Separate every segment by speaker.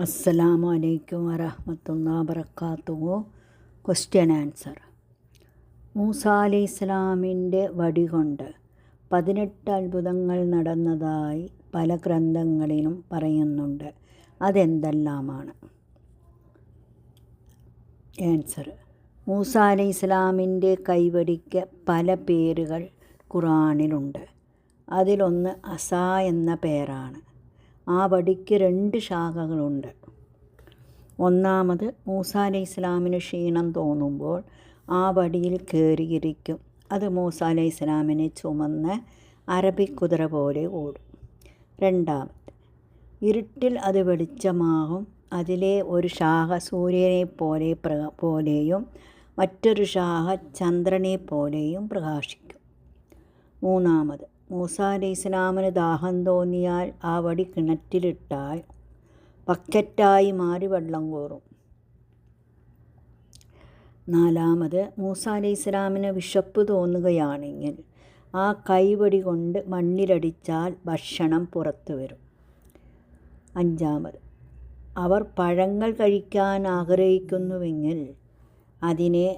Speaker 1: അസ്സലാമു അലൈക്കും വറഹ്മത്തുള്ളാഹി വബറകാതുഹു. Question answer. മൂസ അലൈഹിസ്സലാമിൻ്റെ വടി കൊണ്ട് 18 അത്ഭുതങ്ങൾ നടന്നതായി പല ഗ്രന്ഥങ്ങളിലും പറയുന്നുണ്ട്. അതെന്തെല്ലാമാണ്? ആൻസർ. മൂസ അലൈഹിസ്സലാമിൻ്റെ കൈവടിക്ക് പല പേരുകൾ ഖുർആനിലുണ്ട്. അതിലൊന്ന് അസാ എന്ന പേരാണ്. ആ വടിക്ക് 2 ശാഖകളുണ്ട്. ഒന്നാമത്, മൂസ അലൈഹിസ്സലാമിന് ക്ഷീണം തോന്നുമ്പോൾ ആ വടിയിൽ കയറിയിരിക്കും. അത് മൂസ അലൈഹിസ്സലാമിനെ ചുമന്ന് അറബിക്കുതിര പോലെ ഓടും. രണ്ടാമത്, ഇരുട്ടിൽ അത് വെളിച്ചമാകും. അതിലെ ഒരു ശാഖ സൂര്യനെ പോലെയും മറ്റൊരു ശാഖ ചന്ദ്രനെ പോലെയും പ്രകാശിക്കും. മൂന്നാമത്, മൂസ അലൈഹിസ്സലാമിന് ദാഹം തോന്നിയാൽ ആ വടി കിണറ്റിലിട്ടാൽ ബക്കറ്റായി മാറി വെള്ളം കോരും. നാലാമത്, മൂസ അലൈഹിസ്സലാമിന് വിശപ്പ് തോന്നുകയാണെങ്കിൽ ആ കൈവടി കൊണ്ട് മണ്ണിലടിച്ചാൽ ഭക്ഷണം പുറത്തു വരും. അഞ്ചാമത്, അവർ പഴങ്ങൾ കഴിക്കാൻ ആഗ്രഹിക്കുന്നുവെങ്കിൽ അതിനെ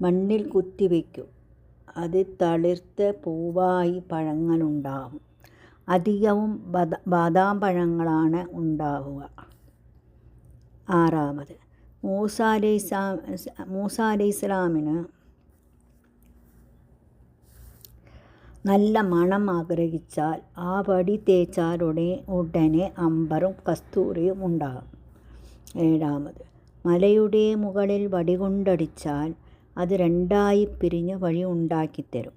Speaker 1: മണ്ണിൽ കുത്തിവെക്കും. അത് തളിർത്ത് പൂവായി പഴങ്ങളുണ്ടാവും. അധികവും ബാദാം പഴങ്ങളാണ് ഉണ്ടാവുക. ആറാമത്, മൂസ അലൈഹിസ്സലാമിന് നല്ല മണം ആഗ്രഹിച്ചാൽ ആ വടി തേച്ചാൽ ഉടനെ അമ്പറും കസ്തൂരിയും ഉണ്ടാകും. ഏഴാമത്, മലയുടെ മുകളിൽ വടി കൊണ്ടടിച്ചാൽ അത് 2ആയി പിരിഞ്ഞ് വഴി ഉണ്ടാക്കിത്തരും.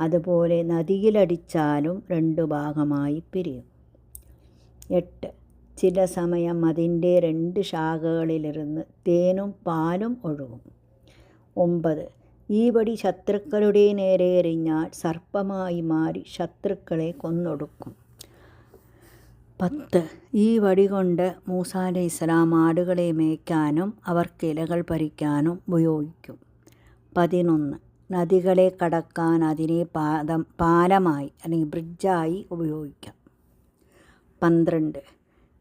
Speaker 1: അതുപോലെ നദിയിലടിച്ചാലും 2 ഭാഗമായി പിരിയും. 8, ചില സമയം അതിൻ്റെ 2 ശാഖകളിലിരുന്ന് തേനും പാലും ഒഴുകും. 9, ഈ വടി ശത്രുക്കളുടെ നേരെ എറിഞ്ഞാൽ സർപ്പമായി മാറി ശത്രുക്കളെ കൊന്നൊടുക്കും. 10, ഈ വടി കൊണ്ട് മൂസ അലൈഹിസ്സലാം ആടുകളെ മേയ്ക്കാനും അവർക്ക് ഇലകൾ പറിക്കാനും ഉപയോഗിക്കും. 11, നദികളെ കടക്കാൻ അതിനെ പാലമായി അല്ലെങ്കിൽ ബ്രിഡ്ജായി ഉപയോഗിക്കാം. 12,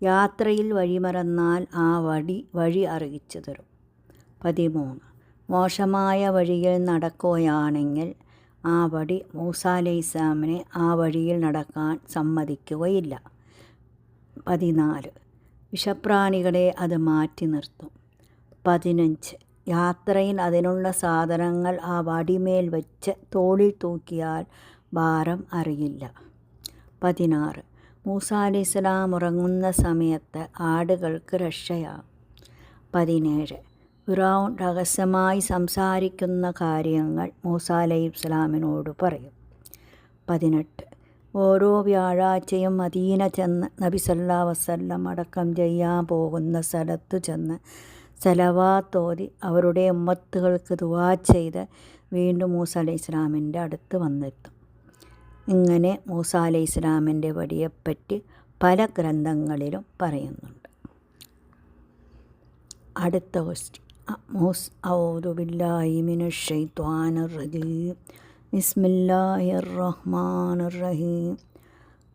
Speaker 1: യാത്രയിൽ വഴിമറന്നാൽ ആ വഴി അറിയിച്ചു തരും. 13, മോശമായ വഴിയിൽ നടക്കുകയാണെങ്കിൽ ആ വടി മൂസ അലൈഹിസ്സലാമിനെ ആ വഴിയിൽ നടക്കാൻ സമ്മതിക്കുകയില്ല. 14, വിഷപ്രാണികളെ അത് മാറ്റി നിർത്തും. 15, യാത്രയിൽ അതിനുള്ള സാധനങ്ങൾ ആ വടിമേൽ വെച്ച് തോളിൽ തൂക്കിയാൽ ഭാരം അറിയില്ല. 16, മൂസ അലൈഹിസ്സലാം ഉറങ്ങുന്ന സമയത്ത് ആടുകൾക്ക് രക്ഷയാകും. 17, ഫിറഔൻ രഹസ്യമായി സംസാരിക്കുന്ന കാര്യങ്ങൾ മൂസ അലൈഹിസ്സലാമിനോട് പറയും. 18, ഓരോ വ്യാഴാഴ്ചയും മദീന ചെന്ന് നബി സല്ലല്ലാഹു അലൈഹി വസല്ലം അടക്കം ചെയ്യാൻ പോകുന്ന സ്ഥലത്തു ചെന്ന് സലവാത്ത് ഓതി അവരുടെ ഉമ്മത്തുകൾക്ക് ദുആ ചെയ്ത് വീണ്ടും മൂസ അലൈഹിസ്സലാമിൻ്റെ അടുത്ത് വന്നെത്തും. ഇങ്ങനെ മൂസ അലൈഹിസ്സലാമിൻ്റെ വടിയെപ്പറ്റി പല ഗ്രന്ഥങ്ങളിലും പറയുന്നുണ്ട്. അടുത്ത ക്വസ്റ്റ്യൻ. ഔദു ബില്ലാഹി മിനശ് ശൈത്വാനിർ റജീം. ബിസ്മില്ലാഹിർ റഹ്മാനിർ റഹീം.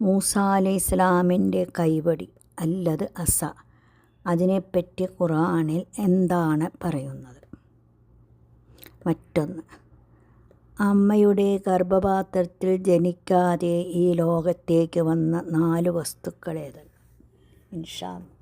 Speaker 1: മൂസ അലൈഹിസ്സലാമിൻ്റെ കൈവടി അല്ലത് അസ, അതിനെപ്പറ്റി ഖുർആനിൽ എന്താണ് പറയുന്നത്? മറ്റൊന്ന്, അമ്മയുടെ ഗർഭപാത്രത്തിൽ ജനിക്കാതെ ഈ ലോകത്തേക്ക് വന്ന 4 വസ്തുക്കൾ ഏതെല്ലാം? ഇൻഷാ അല്ലാഹ്.